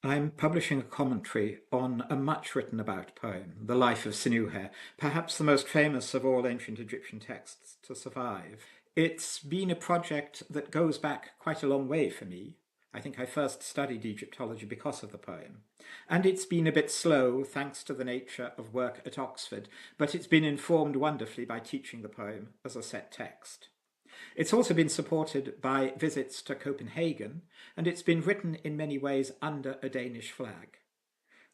I'm publishing a commentary on a much written about poem, The Life of Sinuhe, perhaps the most famous of all ancient Egyptian texts to survive. It's been a project that goes back quite a long way for me. I think I first studied Egyptology because of the poem. And it's been a bit slow thanks to the nature of work at Oxford, but it's been informed wonderfully by teaching the poem as a set text. It's also been supported by visits to Copenhagen, and it's been written in many ways under a Danish flag.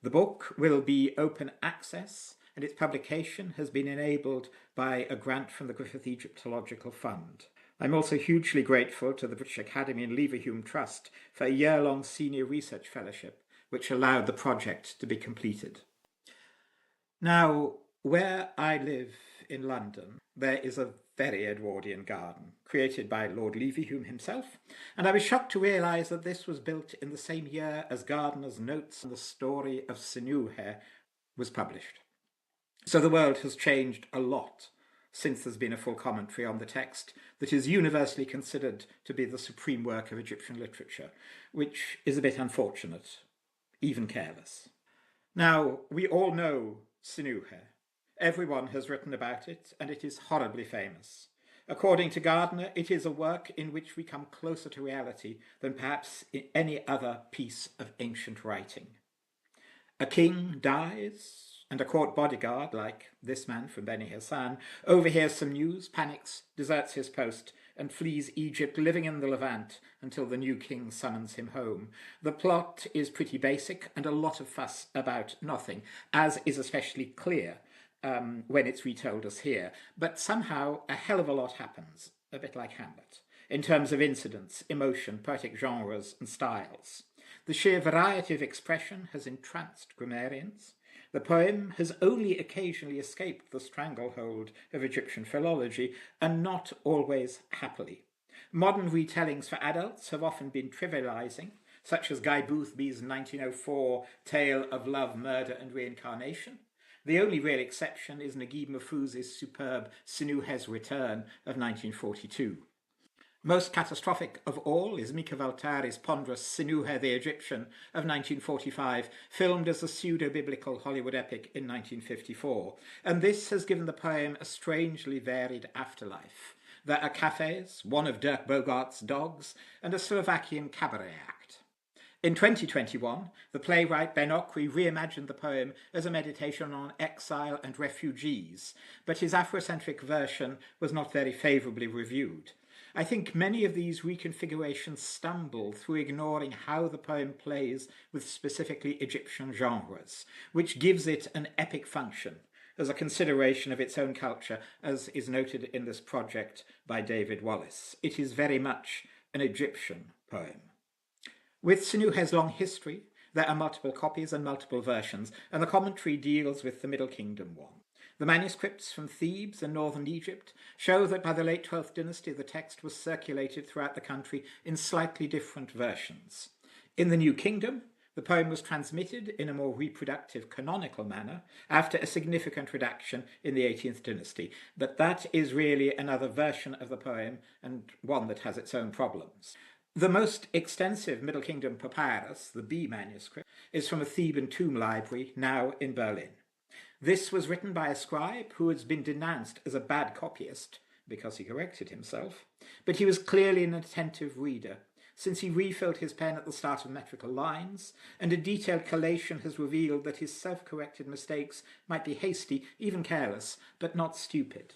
The book will be open access, and its publication has been enabled by a grant from the Griffith Egyptological Fund. I'm also hugely grateful to the British Academy and Leverhulme Trust for a year-long senior research fellowship, which allowed the project to be completed. Now, where I live in London, there is a very Edwardian garden, created by Lord Leverhulme himself, and I was shocked to realise that this was built in the same year as Gardner's Notes on the Story of Sinuhe was published. So the world has changed a lot since there's been a full commentary on the text that is universally considered to be the supreme work of Egyptian literature, which is a bit unfortunate, even careless. Now, we all know Sinuhe. Everyone has written about it, and it is horribly famous. According to Gardner, it is a work in which we come closer to reality than perhaps in any other piece of ancient writing. A king dies, and a court bodyguard, like this man from Beni Hassan, overhears some news, panics, deserts his post, and flees Egypt, living in the Levant until the new king summons him home. The plot is pretty basic and a lot of fuss about nothing, as is especially clear when it's retold us here. But somehow a hell of a lot happens, a bit like Hamlet, in terms of incidents, emotion, poetic genres, and styles. The sheer variety of expression has entranced grammarians. The poem has only occasionally escaped the stranglehold of Egyptian philology, and not always happily. Modern retellings for adults have often been trivializing, such as Guy Boothby's 1904 tale of love, murder, and reincarnation. The only real exception is Naguib Mahfouz's superb Sinuhe's Return of 1942. Most catastrophic of all is Mika Waltari's ponderous Sinuhe the Egyptian of 1945, filmed as a pseudo-biblical Hollywood epic in 1954, and this has given the poem a strangely varied afterlife. There are cafes, one of Dirk Bogart's dogs, and a Slovakian cabaret act. In 2021, the playwright Ben Okri reimagined the poem as a meditation on exile and refugees, but his Afrocentric version was not very favourably reviewed. I think many of these reconfigurations stumble through ignoring how the poem plays with specifically Egyptian genres, which gives it an epic function as a consideration of its own culture, as is noted in this project by David Wallace. It is very much an Egyptian poem. With Sinuhe's long history, there are multiple copies and multiple versions, and the commentary deals with the Middle Kingdom one. The manuscripts from Thebes and northern Egypt show that by the late 12th dynasty the text was circulated throughout the country in slightly different versions. In the New Kingdom, the poem was transmitted in a more reproductive canonical manner after a significant redaction in the 18th dynasty, but that is really another version of the poem and one that has its own problems. The most extensive Middle Kingdom papyrus, the B manuscript, is from a Theban tomb library now in Berlin. This was written by a scribe who has been denounced as a bad copyist because he corrected himself, but he was clearly an attentive reader, since he refilled his pen at the start of metrical lines, and a detailed collation has revealed that his self-corrected mistakes might be hasty, even careless, but not stupid.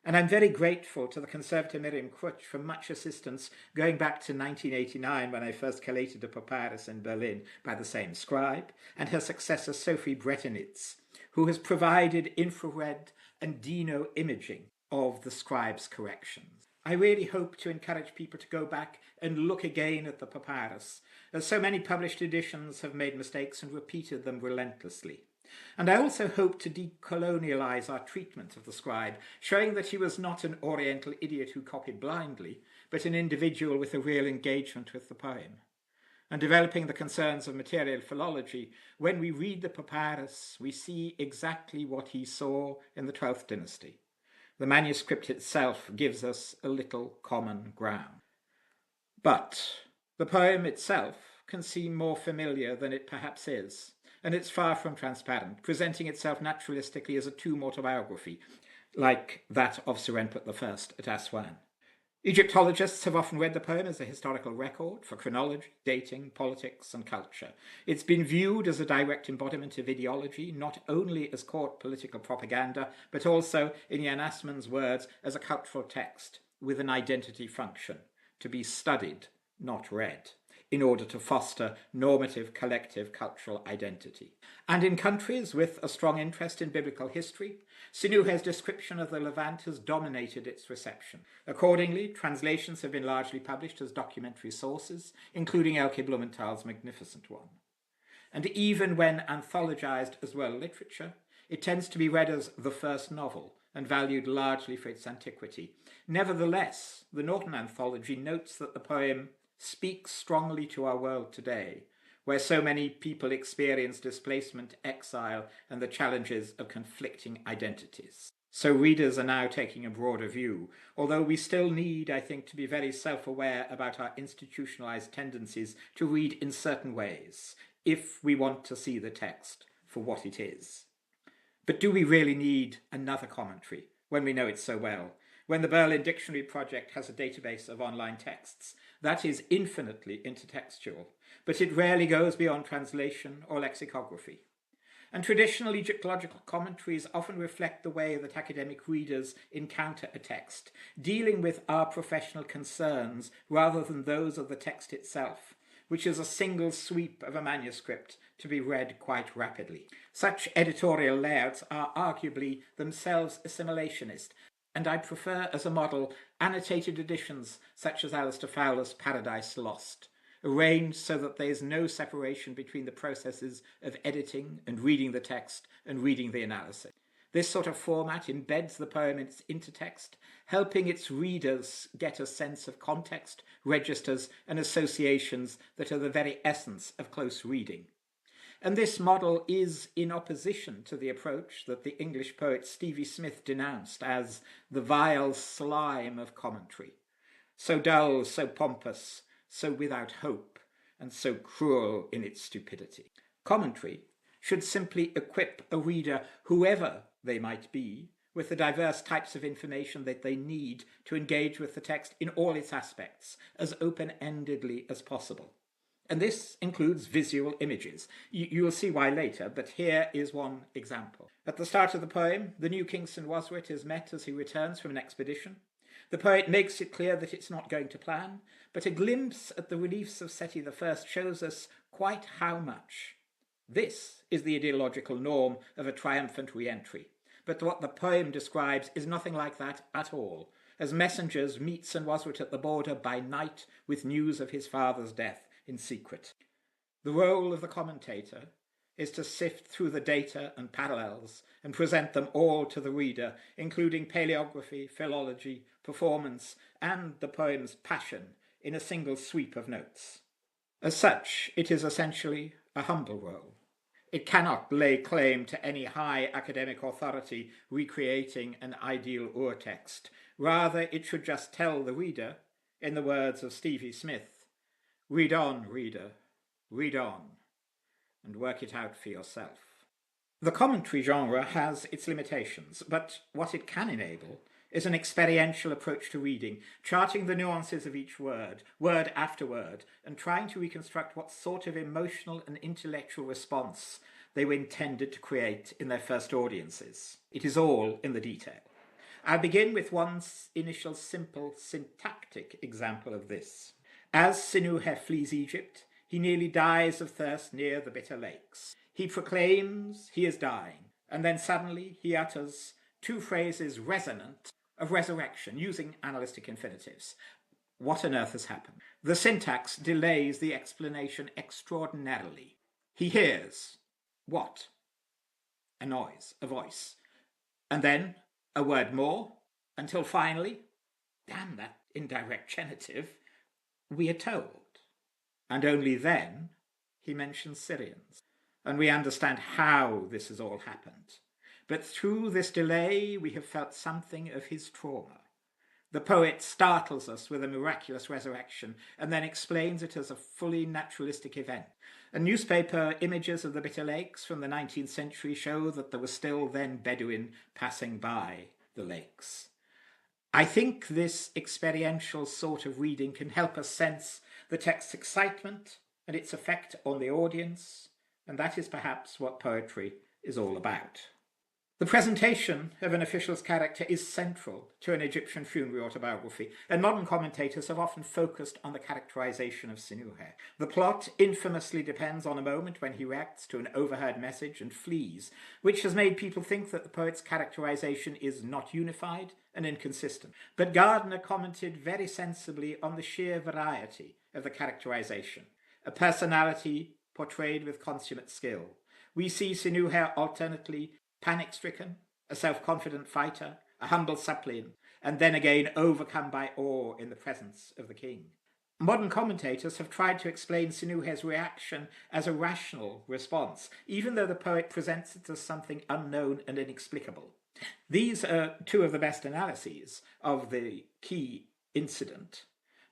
And I'm very grateful to the conservator Miriam Krutsch for much assistance going back to 1989 when I first collated a papyrus in Berlin by the same scribe, and her successor Sophie Bretenitz, who has provided infrared and Dino imaging of the scribe's corrections. I really hope to encourage people to go back and look again at the papyrus, as so many published editions have made mistakes and repeated them relentlessly. And I also hope to decolonialize our treatment of the scribe, showing that he was not an Oriental idiot who copied blindly, but an individual with a real engagement with the poem. And developing the concerns of material philology, when we read the papyrus, we see exactly what he saw in the 12th dynasty. The manuscript itself gives us a little common ground. But the poem itself can seem more familiar than it perhaps is, and it's far from transparent, presenting itself naturalistically as a tomb autobiography, like that of Serenput I at Aswan. Egyptologists have often read the poem as a historical record for chronology, dating, politics, and culture. It's been viewed as a direct embodiment of ideology, not only as court political propaganda, but also, in Jan Assmann's words, as a cultural text with an identity function, to be studied, not read, in order to foster normative collective cultural identity. And in countries with a strong interest in biblical history, Sinuhe's description of the Levant has dominated its reception. Accordingly, translations have been largely published as documentary sources, including Elke Blumenthal's magnificent one. And even when anthologized as well literature, it tends to be read as the first novel and valued largely for its antiquity. Nevertheless, the Norton Anthology notes that the poem speaks strongly to our world today, where so many people experience displacement, exile, and the challenges of conflicting identities. So readers are now taking a broader view, although we still need, I think, to be very self-aware about our institutionalized tendencies to read in certain ways, if we want to see the text for what it is. But do we really need another commentary when we know it so well? When the Berlin Dictionary Project has a database of online texts, that is infinitely intertextual, but it rarely goes beyond translation or lexicography. And traditional Egyptological commentaries often reflect the way that academic readers encounter a text, dealing with our professional concerns rather than those of the text itself, which is a single sweep of a manuscript to be read quite rapidly. Such editorial layouts are arguably themselves assimilationist, and I prefer as a model annotated editions such as Alistair Fowler's Paradise Lost, arranged so that there is no separation between the processes of editing and reading the text and reading the analysis. This sort of format embeds the poem in its intertext, helping its readers get a sense of context, registers, and associations that are the very essence of close reading. And this model is in opposition to the approach that the English poet Stevie Smith denounced as the vile slime of commentary, so dull, so pompous, so without hope, and so cruel in its stupidity. Commentary should simply equip a reader, whoever they might be, with the diverse types of information that they need to engage with the text in all its aspects, as open-endedly as possible. And this includes visual images. You will see why later, but here is one example. At the start of the poem, the new Kingston Waswit is met as he returns from an expedition. The poet makes it clear that it's not going to plan, but a glimpse at the reliefs of Seti I shows us quite how much. This is the ideological norm of a triumphant re-entry, but what the poem describes is nothing like that at all, as messengers meet St. Waswit at the border by night with news of his father's death in secret. The role of the commentator is to sift through the data and parallels and present them all to the reader, including paleography, philology, performance, and the poem's passion in a single sweep of notes. As such, it is essentially a humble role. It cannot lay claim to any high academic authority recreating an ideal urtext. Rather, it should just tell the reader, in the words of Stevie Smith, "Read on, reader, read on, and work it out for yourself." The commentary genre has its limitations, but what it can enable is an experiential approach to reading, charting the nuances of each word, word after word, and trying to reconstruct what sort of emotional and intellectual response they were intended to create in their first audiences. It is all in the detail. I'll begin with one initial simple syntactic example of this. As Sinuhe flees Egypt, he nearly dies of thirst near the bitter lakes. He proclaims he is dying, and then suddenly he utters two phrases resonant of resurrection, using analytic infinitives. What on earth has happened? The syntax delays the explanation extraordinarily. He hears what? A noise, a voice. And then a word more, until finally, damn that indirect genitive, we are told. And only then he mentions Syrians. And we understand how this has all happened. But through this delay, we have felt something of his trauma. The poet startles us with a miraculous resurrection and then explains it as a fully naturalistic event. And newspaper images of the Bitter Lakes from the 19th century show that there were still then Bedouin passing by the lakes. I think this experiential sort of reading can help us sense the text's excitement and its effect on the audience, and that is perhaps what poetry is all about. The presentation of an official's character is central to an Egyptian funerary autobiography, and modern commentators have often focused on the characterization of Sinuhe. The plot infamously depends on a moment when he reacts to an overheard message and flees, which has made people think that the poet's characterization is not unified and inconsistent. But Gardner commented very sensibly on the sheer variety of the characterization, a personality portrayed with consummate skill. We see Sinuhe alternately panic-stricken, a self-confident fighter, a humble suppliant, and then again overcome by awe in the presence of the king. Modern commentators have tried to explain Sinuhe's reaction as a rational response, even though the poet presents it as something unknown and inexplicable. These are two of the best analyses of the key incident.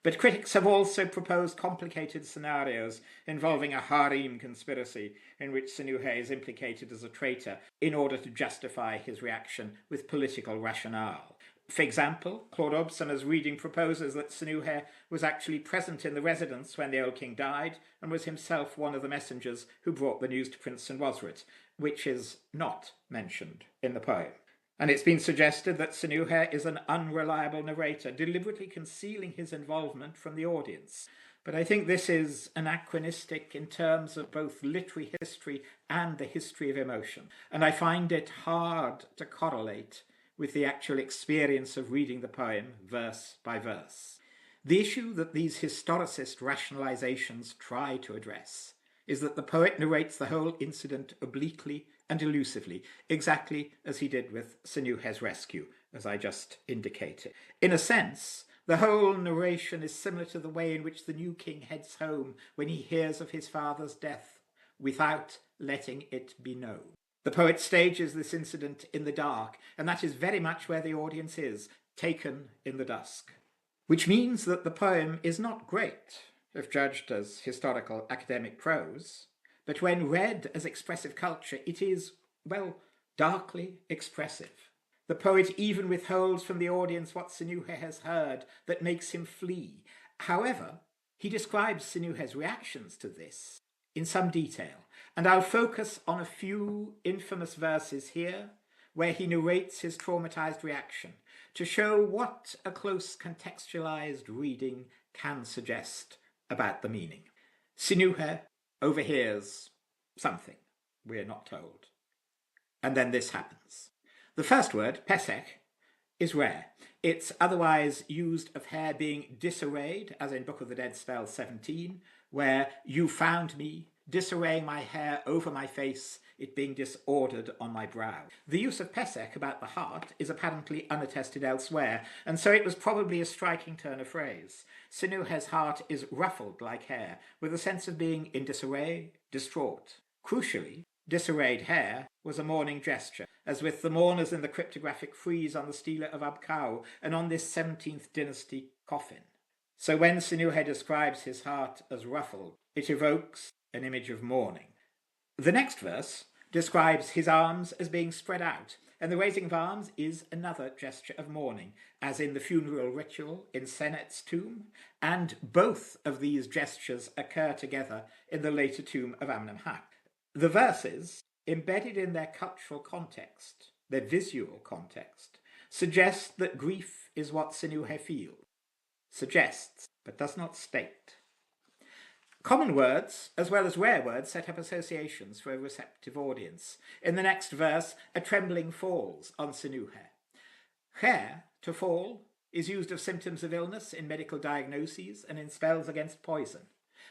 But critics have also proposed complicated scenarios involving a harem conspiracy in which Sinuhe is implicated as a traitor in order to justify his reaction with political rationale. For example, Claude Hobson's reading proposes that Sinuhe was actually present in the residence when the old king died and was himself one of the messengers who brought the news to Prince Senwosret, which is not mentioned in the poem. And it's been suggested that Sinuhe is an unreliable narrator, deliberately concealing his involvement from the audience. But I think this is anachronistic in terms of both literary history and the history of emotion. And I find it hard to correlate with the actual experience of reading the poem verse by verse. The issue that these historicist rationalizations try to address is that the poet narrates the whole incident obliquely and elusively, exactly as he did with Sinuhe's rescue, as I just indicated. In a sense, the whole narration is similar to the way in which the new king heads home when he hears of his father's death, without letting it be known. The poet stages this incident in the dark, and that is very much where the audience is, taken in the dusk. Which means that the poem is not great, if judged as historical academic prose, but when read as expressive culture, it is, well, darkly expressive. The poet even withholds from the audience what Sinuhe has heard that makes him flee. However, he describes Sinuhe's reactions to this in some detail, and I'll focus on a few infamous verses here where he narrates his traumatized reaction to show what a close contextualized reading can suggest about the meaning. Sinuhe overhears something, we're not told. And then this happens. The first word, pesek, is rare. It's otherwise used of hair being disarrayed, as in Book of the Dead spell 17, where you found me, disarraying my hair over my face, it being disordered on my brow. The use of pesek about the heart is apparently unattested elsewhere, and so it was probably a striking turn of phrase. Sinuhe's heart is ruffled like hair, with a sense of being in disarray, distraught. Crucially, disarrayed hair was a mourning gesture, as with the mourners in the cryptographic frieze on the stela of Abkau and on this 17th dynasty coffin. So when Sinuhe describes his heart as ruffled, it evokes an image of mourning. The next verse describes his arms as being spread out, and the raising of arms is another gesture of mourning, as in the funeral ritual in Senet's tomb, and both of these gestures occur together in the later tomb of Amenemhat. The verses, embedded in their cultural context, their visual context, suggest that grief is what Sinuhe feels. Suggests, but does not state. Common words, as well as rare words, set up associations for a receptive audience. In the next verse, a trembling falls on Sinuhe. Hair, to fall, is used of symptoms of illness in medical diagnoses and in spells against poison.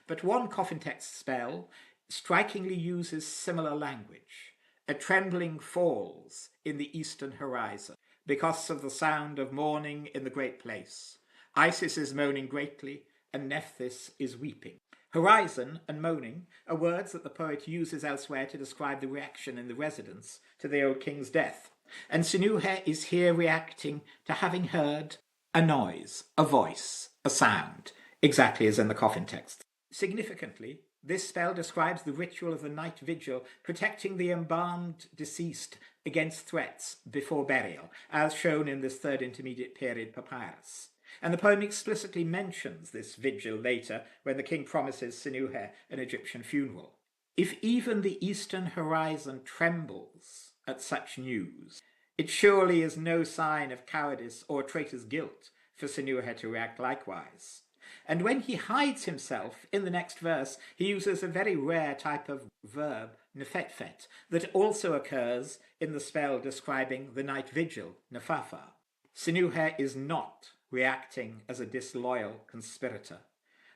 But one coffin text spell strikingly uses similar language. A trembling falls in the eastern horizon because of the sound of mourning in the great place. Isis is moaning greatly, and Nephthys is weeping. Horizon and moaning are words that the poet uses elsewhere to describe the reaction in the residence to the old king's death. And Sinuhe is here reacting to having heard a noise, a voice, a sound, exactly as in the coffin text. Significantly, this spell describes the ritual of the night vigil, protecting the embalmed deceased against threats before burial, as shown in this third intermediate period papyrus. And the poem explicitly mentions this vigil later when the king promises Sinuhe an Egyptian funeral. If even the eastern horizon trembles at such news, it surely is no sign of cowardice or traitor's guilt for Sinuhe to react likewise. And when he hides himself in the next verse, he uses a very rare type of verb, nefetfet, that also occurs in the spell describing the night vigil, nefafa. Sinuhe is not reacting as a disloyal conspirator.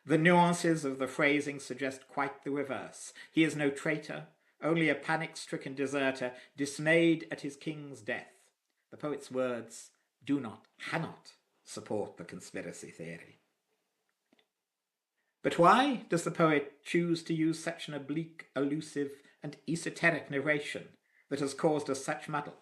The nuances of the phrasing suggest quite the reverse. He is no traitor, only a panic-stricken deserter, dismayed at his king's death. The poet's words cannot support the conspiracy theory. But why does the poet choose to use such an oblique, elusive, and esoteric narration that has caused us such muddle?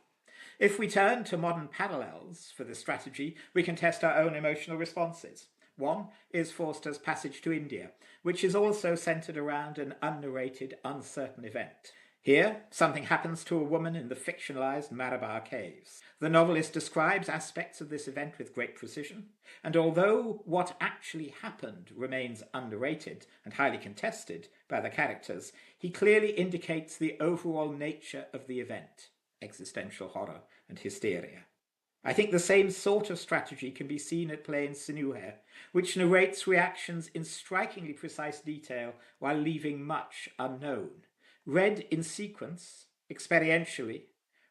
If we turn to modern parallels for this strategy, we can test our own emotional responses. One is Forster's Passage to India, which is also centered around an unnarrated, uncertain event. Here, something happens to a woman in the fictionalized Malabar caves. The novelist describes aspects of this event with great precision, and although what actually happened remains underrated and highly contested by the characters, he clearly indicates the overall nature of the event, existential horror and hysteria. I think the same sort of strategy can be seen at play in Sinuhe, which narrates reactions in strikingly precise detail while leaving much unknown. Read in sequence, experientially,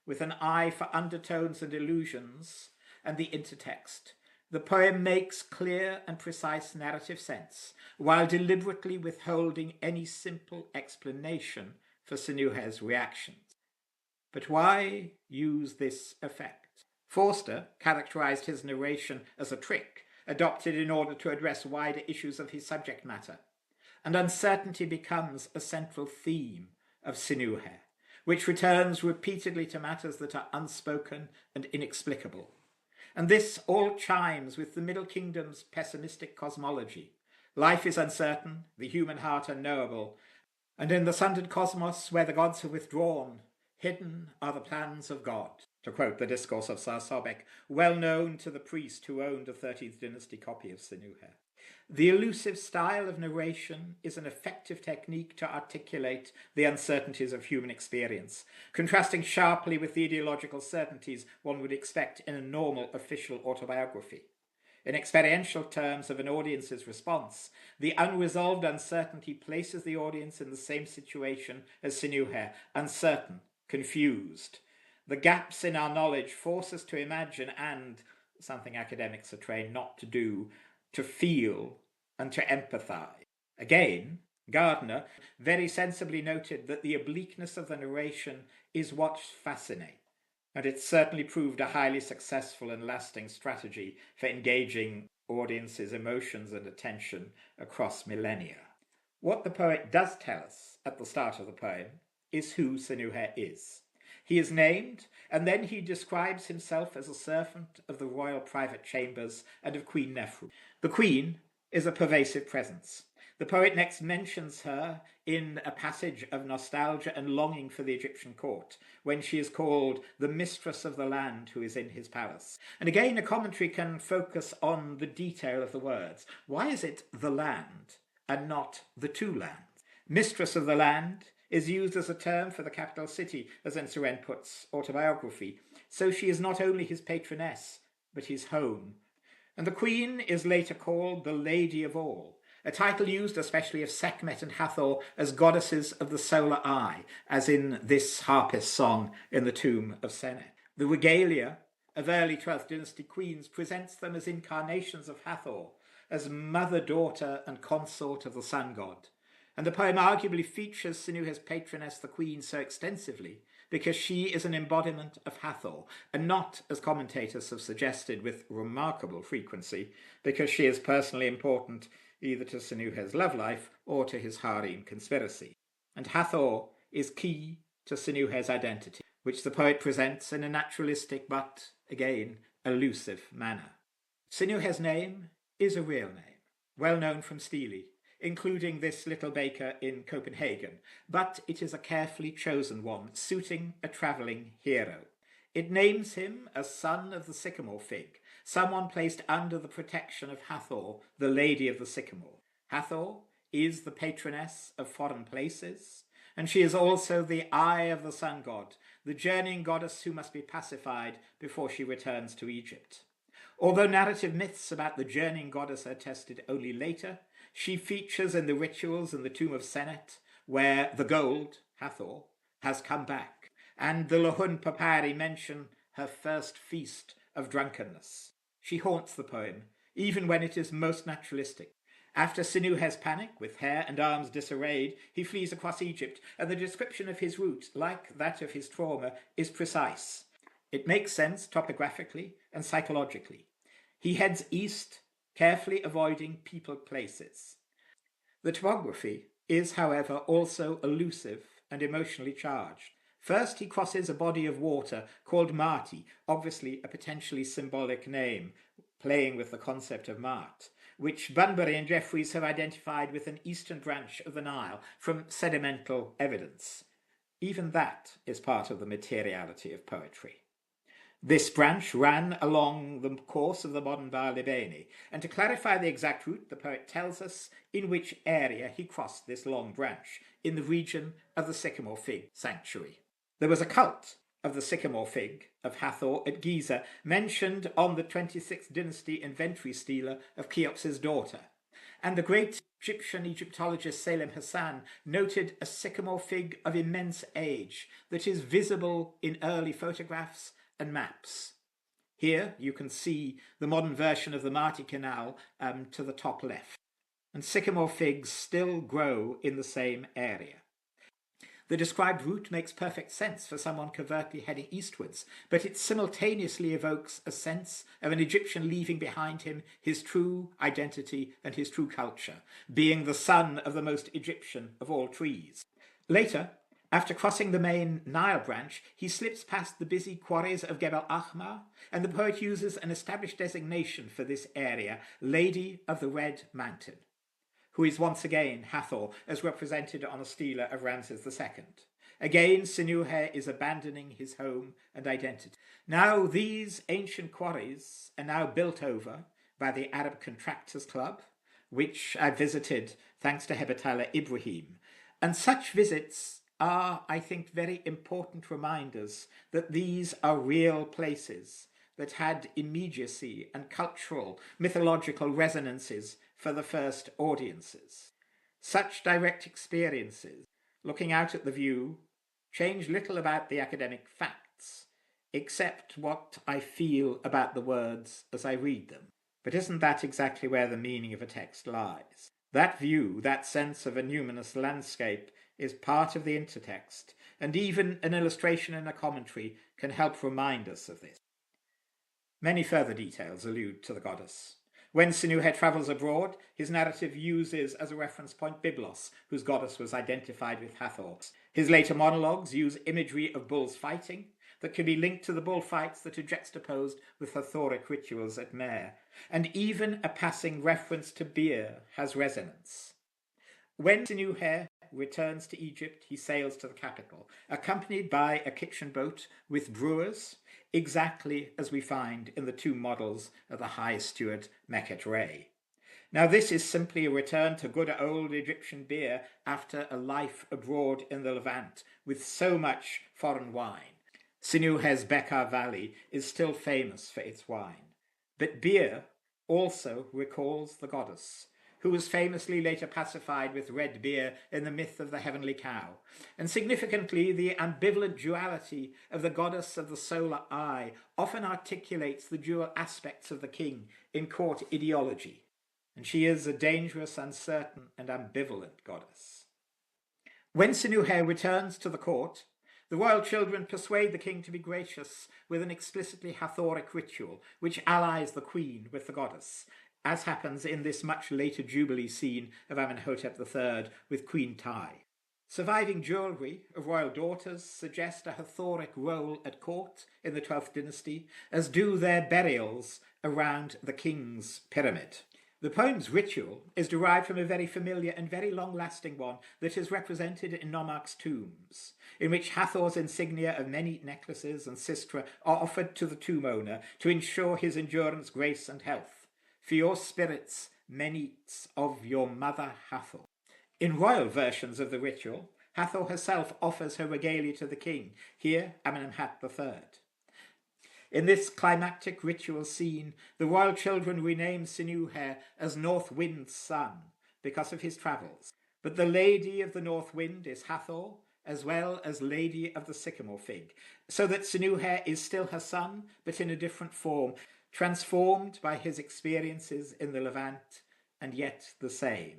with an eye for undertones and illusions and the intertext, the poem makes clear and precise narrative sense, while deliberately withholding any simple explanation for Sinuhe's reactions. But why use this effect? Forster characterized his narration as a trick, adopted in order to address wider issues of his subject matter. And uncertainty becomes a central theme of Sinuhe, which returns repeatedly to matters that are unspoken and inexplicable. And this all chimes with the Middle Kingdom's pessimistic cosmology. Life is uncertain, the human heart unknowable, and in the sundered cosmos where the gods have withdrawn, hidden are the plans of God, to quote the Discourse of Sar Sobek, well known to the priest who owned a 13th dynasty copy of Sinuhe. The elusive style of narration is an effective technique to articulate the uncertainties of human experience, contrasting sharply with the ideological certainties one would expect in a normal official autobiography. In experiential terms of an audience's response, the unresolved uncertainty places the audience in the same situation as Sinuhe, uncertain, confused. The gaps in our knowledge force us to imagine and, something academics are trained not to do, to feel and to empathize. Again, Gardner very sensibly noted that the obliqueness of the narration is what fascinates, and it certainly proved a highly successful and lasting strategy for engaging audiences' emotions and attention across millennia. What the poet does tell us at the start of the poem is who Sinuhe is. He is named, and then he describes himself as a servant of the royal private chambers and of Queen Nefru. The queen is a pervasive presence. The poet next mentions her in a passage of nostalgia and longing for the Egyptian court, when she is called the mistress of the land who is in his palace. And again, a commentary can focus on the detail of the words. Why is it the land and not the two lands? Mistress of the land is used as a term for the capital city, as in Serenput's autobiography, so she is not only his patroness, but his home. And the queen is later called the Lady of All, a title used especially of Sekhmet and Hathor as goddesses of the solar eye, as in this harpist song in the tomb of Senet. The regalia of early 12th dynasty queens presents them as incarnations of Hathor, as mother, daughter, and consort of the sun god. And the poem arguably features Sinuhe's patroness, the queen, so extensively because she is an embodiment of Hathor, and not, as commentators have suggested with remarkable frequency, because she is personally important either to Sinuhe's love life or to his harem conspiracy. And Hathor is key to Sinuhe's identity, which the poet presents in a naturalistic but, again, elusive manner. Sinuhe's name is a real name, well known from Stele, including this little baker in Copenhagen, but it is a carefully chosen one, suiting a travelling hero. It names him as son of the sycamore fig, someone placed under the protection of Hathor, the lady of the sycamore. Hathor is the patroness of foreign places, and she is also the eye of the sun god, the journeying goddess who must be pacified before she returns to Egypt. Although narrative myths about the journeying goddess are attested only later, she features in the rituals in the tomb of Senet, where the gold, Hathor, has come back, and the Lohun papyri mention her first feast of drunkenness. She haunts the poem, even when it is most naturalistic. After Sinuhe's panic, with hair and arms disarrayed, he flees across Egypt, and the description of his route, like that of his trauma, is precise. It makes sense topographically and psychologically. He heads east, carefully avoiding peopled places. The topography is, however, also elusive and emotionally charged. First, he crosses a body of water called Marti, obviously a potentially symbolic name, playing with the concept of Mart, which Bunbury and Jeffreys have identified with an eastern branch of the Nile from sedimental evidence. Even that is part of the materiality of poetry. This branch ran along the course of the modern Bar Libeni, and to clarify the exact route, the poet tells us in which area he crossed this long branch, in the region of the sycamore fig sanctuary. There was a cult of the sycamore fig of Hathor at Giza, mentioned on the 26th dynasty inventory stela of Cheops's daughter, and the great Egyptian Egyptologist Salem Hassan noted a sycamore fig of immense age that is visible in early photographs and maps. Here you can see the modern version of the Marti Canal to the top left, and sycamore figs still grow in the same area. The described route makes perfect sense for someone covertly heading eastwards, but it simultaneously evokes a sense of an Egyptian leaving behind him his true identity and his true culture, being the son of the most Egyptian of all trees. Later, after crossing the main Nile branch, he slips past the busy quarries of Gebel Ahmar, and the poet uses an established designation for this area, Lady of the Red Mountain, who is once again Hathor, as represented on a stela of Ramses II. Again, Sinuhe is abandoning his home and identity. Now, these ancient quarries are now built over by the Arab Contractors Club, which I visited thanks to Hebatala Ibrahim. And such visits are, I think, very important reminders that these are real places that had immediacy and cultural, mythological resonances for the first audiences. Such direct experiences, looking out at the view, change little about the academic facts, except what I feel about the words as I read them. But isn't that exactly where the meaning of a text lies? That view, that sense of a numinous landscape, is part of the intertext, and even an illustration and a commentary can help remind us of this. Many further details allude to the goddess. When Sinuhe travels abroad, his narrative uses as a reference point Byblos, whose goddess was identified with Hathor. His later monologues use imagery of bulls fighting that can be linked to the bullfights that are juxtaposed with Hathoric rituals at Mer, and even a passing reference to beer has resonance. When Sinuhe returns to Egypt, he sails to the capital, accompanied by a kitchen boat with brewers, exactly as we find in the two models of the High Steward Meket Rey. Now, this is simply a return to good old Egyptian beer after a life abroad in the Levant with so much foreign wine. Sinuhe's Bekaa Valley is still famous for its wine, but beer also recalls the goddess, who was famously later pacified with red beer in the myth of the heavenly cow. And significantly, the ambivalent duality of the goddess of the solar eye often articulates the dual aspects of the king in court ideology. And she is a dangerous, uncertain, and ambivalent goddess. When Sinuhe returns to the court, the royal children persuade the king to be gracious with an explicitly Hathoric ritual, which allies the queen with the goddess, as happens in this much later Jubilee scene of Amenhotep III with Queen Tai. Surviving jewellery of royal daughters suggest a Hathoric role at court in the 12th dynasty, as do their burials around the king's pyramid. The poem's ritual is derived from a very familiar and very long-lasting one that is represented in nomarchs' tombs, in which Hathor's insignia of many necklaces and sistra are offered to the tomb owner to ensure his endurance, grace, and health. For your spirits, meneets of your mother Hathor. In royal versions of the ritual, Hathor herself offers her regalia to the king, here Amenemhat III. In this climactic ritual scene, the royal children rename Sinuhe as North Wind's son because of his travels. But the Lady of the North Wind is Hathor, as well as Lady of the Sycamore Fig, so that Sinuhe is still her son, but in a different form, transformed by his experiences in the Levant, and yet the same.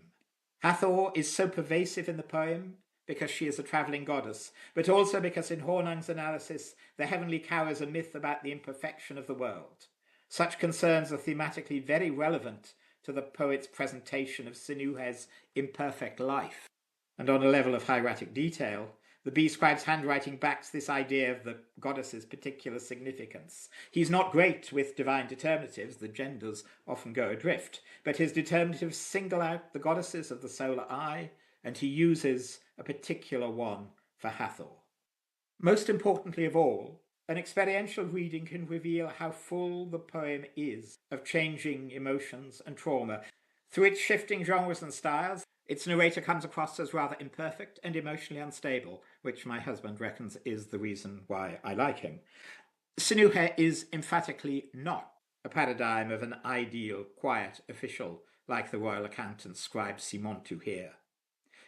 Hathor is so pervasive in the poem because she is a travelling goddess, but also because in Hornung's analysis the heavenly cow is a myth about the imperfection of the world. Such concerns are thematically very relevant to the poet's presentation of Sinuhe's imperfect life. And on a level of hieratic detail, the bee scribe's handwriting backs this idea of the goddess's particular significance. He's not great with divine determinatives, the genders often go adrift, but his determinatives single out the goddesses of the solar eye, and he uses a particular one for Hathor. Most importantly of all, an experiential reading can reveal how full the poem is of changing emotions and trauma. Through its shifting genres and styles, its narrator comes across as rather imperfect and emotionally unstable, which my husband reckons is the reason why I like him. Sinuhe is emphatically not a paradigm of an ideal, quiet official like the royal accountant scribe Simontu here.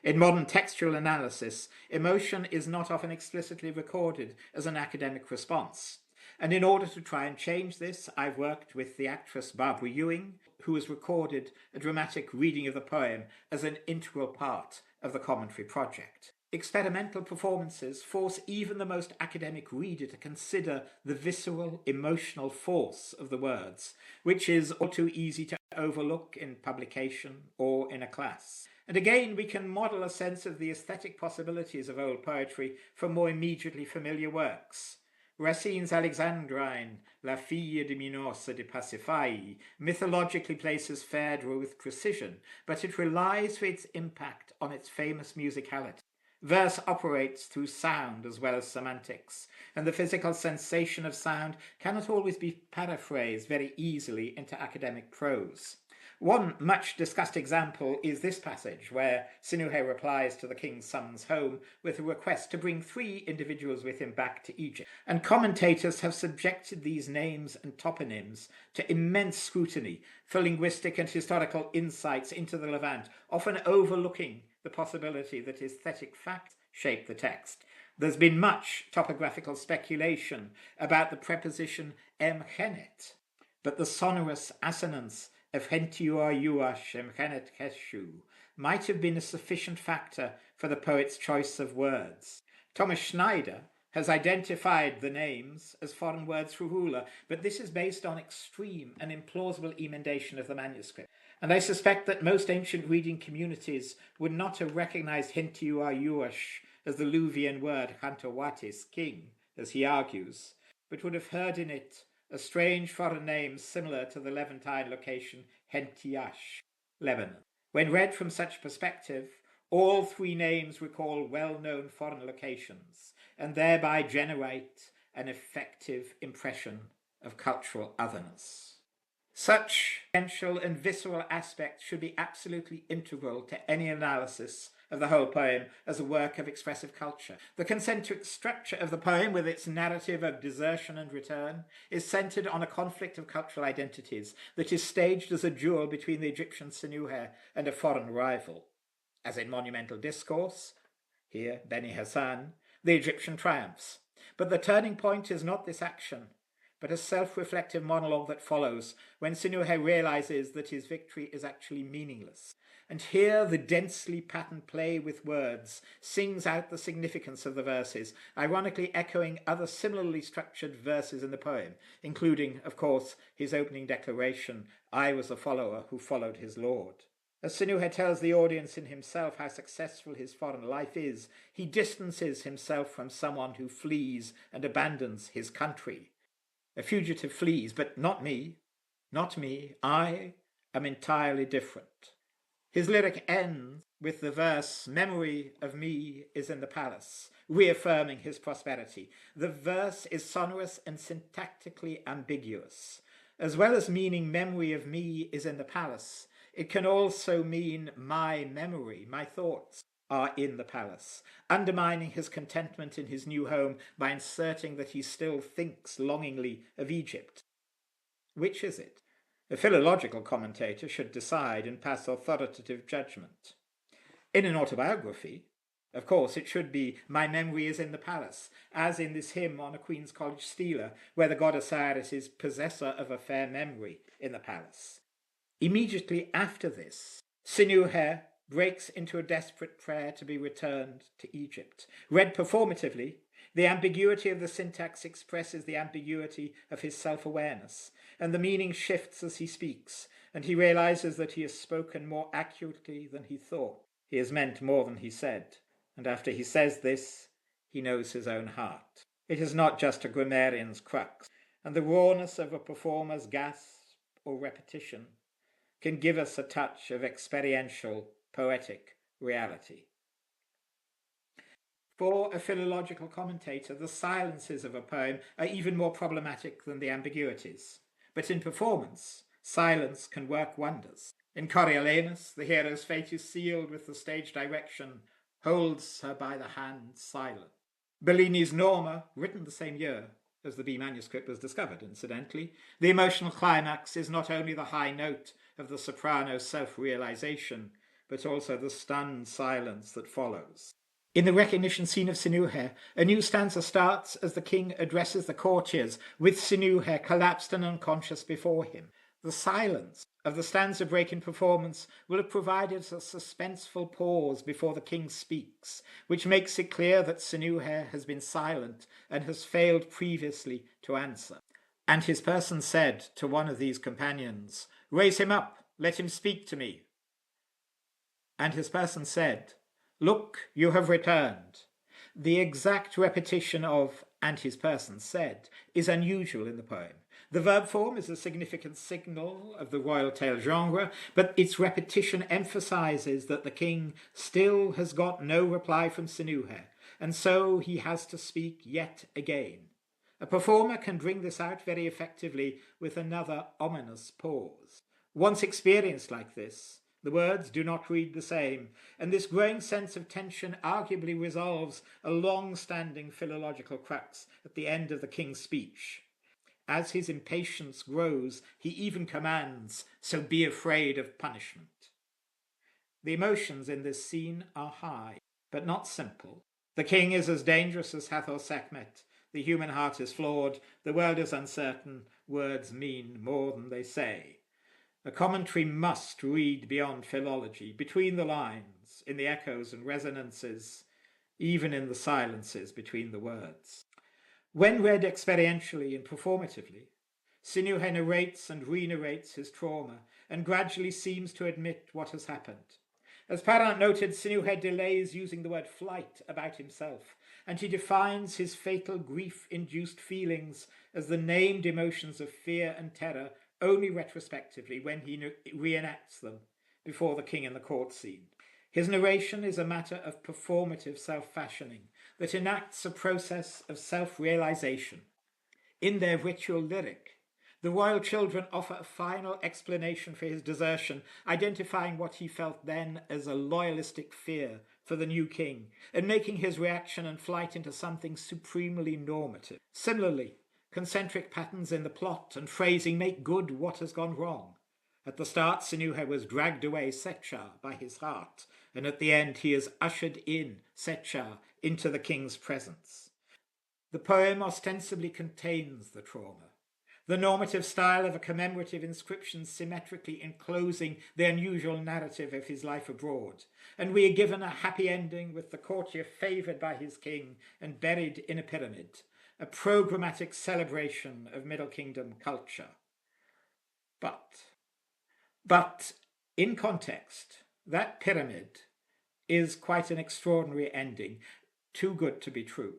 In modern textual analysis, emotion is not often explicitly recorded as an academic response. And in order to try and change this, I've worked with the actress Barbara Ewing, who has recorded a dramatic reading of the poem as an integral part of the commentary project. Experimental performances force even the most academic reader to consider the visceral, emotional force of the words, which is all too easy to overlook in publication or in a class. And again, we can model a sense of the aesthetic possibilities of old poetry from more immediately familiar works. Racine's Alexandrine, La Fille de Minos de Pasiphae, mythologically places Phaedra with precision, but it relies for its impact on its famous musicality. Verse operates through sound as well as semantics, and the physical sensation of sound cannot always be paraphrased very easily into academic prose. One much discussed example is this passage, where Sinuhe replies to the king's summons home with a request to bring 3 individuals with him back to Egypt. And commentators have subjected these names and toponyms to immense scrutiny for linguistic and historical insights into the Levant, often overlooking the possibility that aesthetic facts shape the text. There's been much topographical speculation about the preposition emchenet, but the sonorous assonance of hentiua yuash emchenet keshu might have been a sufficient factor for the poet's choice of words. Thomas Schneider has identified the names as foreign words for ruler, but this is based on extreme and implausible emendation of the manuscript. And I suspect that most ancient reading communities would not have recognized hentiua yuash as the Luvian word Hantawatis, king, as he argues, but would have heard in it a strange foreign name similar to the Levantine location Hentiash, Lebanon. When read from such perspective, all 3 names recall well-known foreign locations and thereby generate an effective impression of cultural otherness. Such potential and visceral aspects should be absolutely integral to any analysis of the whole poem as a work of expressive culture. The concentric structure of the poem, with its narrative of desertion and return, is centered on a conflict of cultural identities that is staged as a duel between the Egyptian Sinuhe and a foreign rival. As in monumental discourse, here Beni Hassan, the Egyptian triumphs. But the turning point is not this action, but a self-reflective monologue that follows when Sinuhe realizes that his victory is actually meaningless. And here the densely patterned play with words sings out the significance of the verses, ironically echoing other similarly structured verses in the poem, including, of course, his opening declaration, "I was a follower who followed his Lord." As Sinuhe tells the audience in himself how successful his foreign life is, he distances himself from someone who flees and abandons his country. A fugitive flees, but not me. Not me. I am entirely different. His lyric ends with the verse, "Memory of me is in the palace," reaffirming his prosperity. The verse is sonorous and syntactically ambiguous. As well as meaning memory of me is in the palace, it can also mean my memory, my thoughts are in the palace, undermining his contentment in his new home by inserting that he still thinks longingly of Egypt. Which is it? A philological commentator should decide and pass authoritative judgment. In an autobiography, of course, it should be "My memory is in the palace," as in this hymn on a Queen's College Steeler, where the god Osiris is possessor of a fair memory in the palace. Immediately after this, Sinuhe breaks into a desperate prayer to be returned to Egypt. Read performatively, the ambiguity of the syntax expresses the ambiguity of his self-awareness, and the meaning shifts as he speaks, and he realizes that he has spoken more accurately than he thought. He has meant more than he said, and after he says this, he knows his own heart. It is not just a grammarian's crux, and the rawness of a performer's gasp or repetition can give us a touch of experiential, poetic reality. For a philological commentator, the silences of a poem are even more problematic than the ambiguities. But in performance, silence can work wonders. In Coriolanus, the hero's fate is sealed with the stage direction, "holds her by the hand silent." Bellini's Norma, written the same year as the B manuscript was discovered, incidentally, the emotional climax is not only the high note of the soprano's self-realization, but also the stunned silence that follows. In the recognition scene of Sinuhe, a new stanza starts as the king addresses the courtiers, with Sinuhe collapsed and unconscious before him. The silence of the stanza break in performance will have provided a suspenseful pause before the king speaks, which makes it clear that Sinuhe has been silent and has failed previously to answer. And his person said to one of these companions, "Raise him up, let him speak to me." And his person said, "Look, you have returned." The exact repetition of "and his person said" is unusual in the poem. The verb form is a significant signal of the royal tale genre, but its repetition emphasizes that the king still has got no reply from Sinuhe, and so he has to speak yet again. A performer can bring this out very effectively with another ominous pause. Once experienced like this, the words do not read the same, and this growing sense of tension arguably resolves a long-standing philological crux at the end of the king's speech. As his impatience grows, he even commands, "So be afraid of punishment." The emotions in this scene are high, but not simple. The king is as dangerous as Hathor Sekhmet. The human heart is flawed, the world is uncertain, words mean more than they say. A commentary must read beyond philology, between the lines, in the echoes and resonances, even in the silences between the words. When read experientially and performatively, Sinuhe narrates and re-narrates his trauma and gradually seems to admit what has happened. As Parent noted, Sinuhe delays using the word flight about himself, and he defines his fatal grief-induced feelings as the named emotions of fear and terror only retrospectively when he reenacts them before the king in the court scene. His narration is a matter of performative self-fashioning that enacts a process of self-realization. In their ritual lyric, the royal children offer a final explanation for his desertion, identifying what he felt then as a loyalistic fear for the new king, and making his reaction and flight into something supremely normative. Similarly, concentric patterns in the plot and phrasing make good what has gone wrong. At the start, Sinuhe was dragged away, Setchar, by his heart, and at the end he is ushered in, Setchar, into the king's presence. The poem ostensibly contains the trauma. The normative style of a commemorative inscription symmetrically enclosing the unusual narrative of his life abroad, and we are given a happy ending with the courtier favoured by his king and buried in a pyramid, a programmatic celebration of Middle Kingdom culture. But In context, that pyramid is quite an extraordinary ending, too good to be true.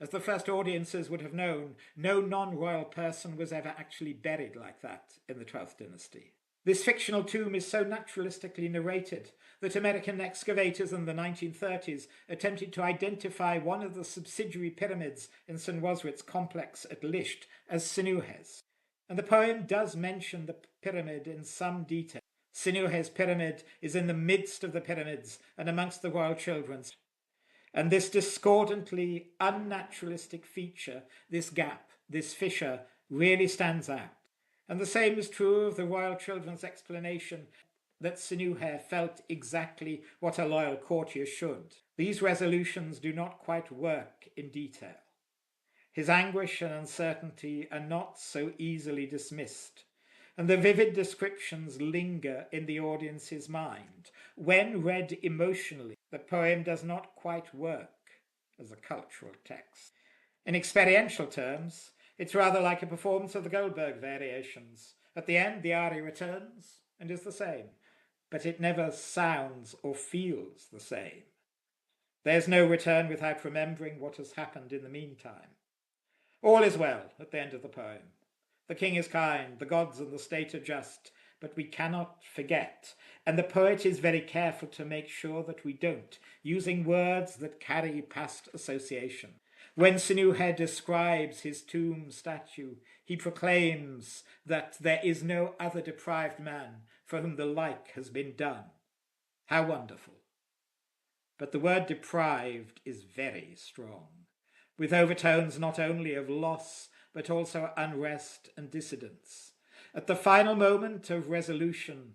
As the first audiences would have known, no non-royal person was ever actually buried like that in the 12th dynasty. This fictional tomb is so naturalistically narrated that American excavators in the 1930s attempted to identify one of the subsidiary pyramids in Senwosret's complex at Lisht as Sinuhe's. And the poem does mention the pyramid in some detail. Sinuhe's pyramid is in the midst of the pyramids and amongst the royal children's. And this discordantly unnaturalistic feature, this gap, this fissure, really stands out. And the same is true of the royal children's explanation that Sinuhe felt exactly what a loyal courtier should. These resolutions do not quite work in detail. His anguish and uncertainty are not so easily dismissed, and the vivid descriptions linger in the audience's mind. When read emotionally, the poem does not quite work as a cultural text. In experiential terms, it's rather like a performance of the Goldberg variations. At the end, the aria returns and is the same, but it never sounds or feels the same. There's no return without remembering what has happened in the meantime. All is well at the end of the poem. The king is kind, the gods and the state are just, but we cannot forget. And the poet is very careful to make sure that we don't, using words that carry past association. When Sinuhe describes his tomb statue, he proclaims that there is no other deprived man for whom the like has been done. How wonderful. But the word deprived is very strong, with overtones not only of loss, but also unrest and dissidence. At the final moment of resolution,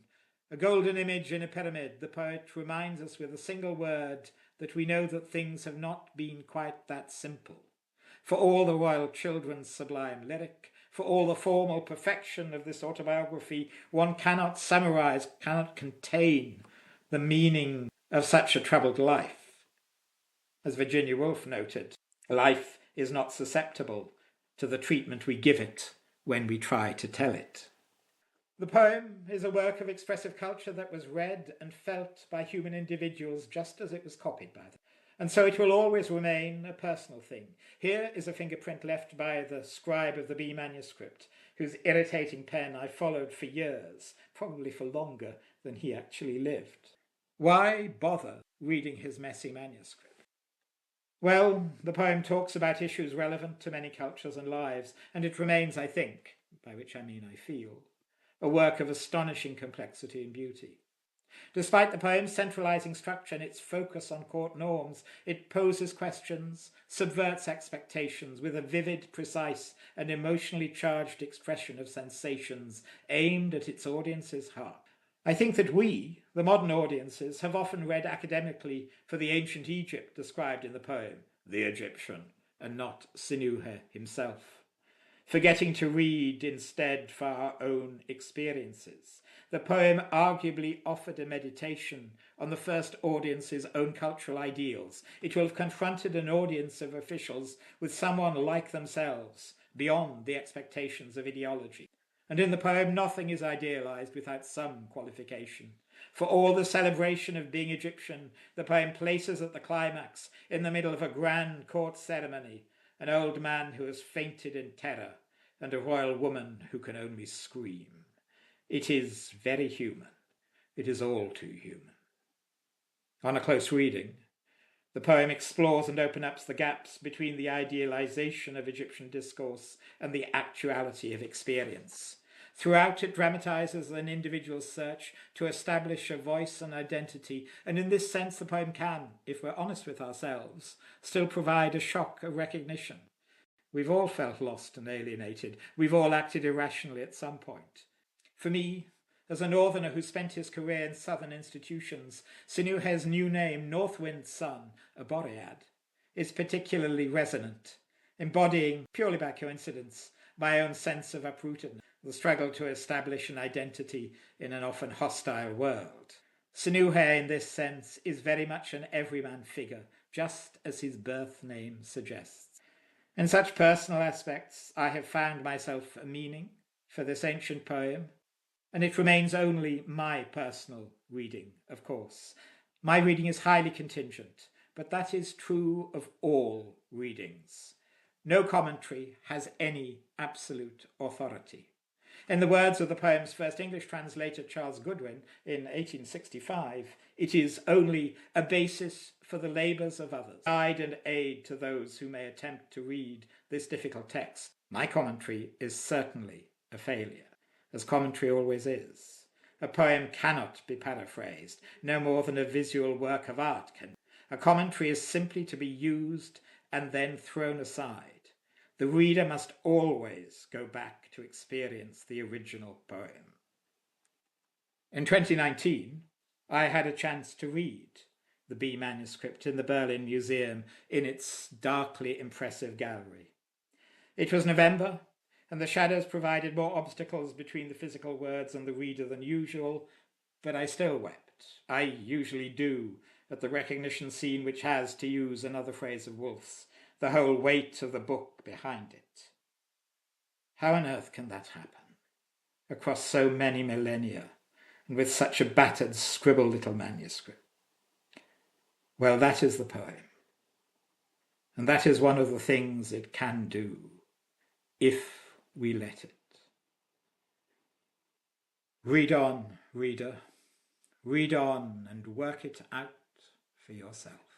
a golden image in a pyramid, the poet reminds us with a single word that we know that things have not been quite that simple. For all the royal children's sublime lyric, for all the formal perfection of this autobiography, one cannot summarize, cannot contain the meaning of such a troubled life. As Virginia Woolf noted, life is not susceptible to the treatment we give it when we try to tell it. The poem is a work of expressive culture that was read and felt by human individuals just as it was copied by them. And so it will always remain a personal thing. Here is a fingerprint left by the scribe of the B manuscript, whose irritating pen I followed for years, probably for longer than he actually lived. Why bother reading his messy manuscript? Well, the poem talks about issues relevant to many cultures and lives, and it remains, I think, by which I mean I feel, a work of astonishing complexity and beauty. Despite the poem's centralizing structure and its focus on court norms, it poses questions, subverts expectations with a vivid, precise, and emotionally charged expression of sensations aimed at its audience's heart. I think that we, the modern audiences, have often read academically for the ancient Egypt described in the poem, the Egyptian, and not Sinuhe himself, forgetting to read instead for our own experiences. The poem arguably offered a meditation on the first audience's own cultural ideals. It will have confronted an audience of officials with someone like themselves, beyond the expectations of ideology. And in the poem, nothing is idealized without some qualification. For all the celebration of being Egyptian, the poem places at the climax, in the middle of a grand court ceremony, an old man who has fainted in terror and a royal woman who can only scream. It is very human. It is all too human. On a close reading, the poem explores and opens up the gaps between the idealization of Egyptian discourse and the actuality of experience. Throughout, it dramatizes an individual's search to establish a voice and identity, and in this sense the poem can, if we're honest with ourselves, still provide a shock of recognition. We've all felt lost and alienated. We've all acted irrationally at some point. For me, as a northerner who spent his career in southern institutions, Sinuhe's new name, Northwind's son, a Boread, is particularly resonant, embodying, purely by coincidence, my own sense of uprootedness, the struggle to establish an identity in an often hostile world. Sinuhe, in this sense, is very much an everyman figure, just as his birth name suggests. In such personal aspects, I have found myself a meaning for this ancient poem, And it remains only my personal reading, of course. My reading is highly contingent, but that is true of all readings. No commentary has any absolute authority. In the words of the poem's first English translator, Charles Goodwin, in 1865, it is only a basis for the labours of others, guide and aid to those who may attempt to read this difficult text. My commentary is certainly a failure, as commentary always is. A poem cannot be paraphrased, no more than a visual work of art can. A commentary is simply to be used and then thrown aside. The reader must always go back to experience the original poem. In 2019, I had a chance to read the B manuscript in the Berlin Museum in its darkly impressive gallery. It was November, and the shadows provided more obstacles between the physical words and the reader than usual, but I still wept. I usually do at the recognition scene, which has, to use another phrase of Woolf's, the whole weight of the book behind it. How on earth can that happen across so many millennia and with such a battered, scribbled little manuscript? Well, that is the poem. And that is one of the things it can do, if we let it. Read on, reader. Read on and work it out for yourself.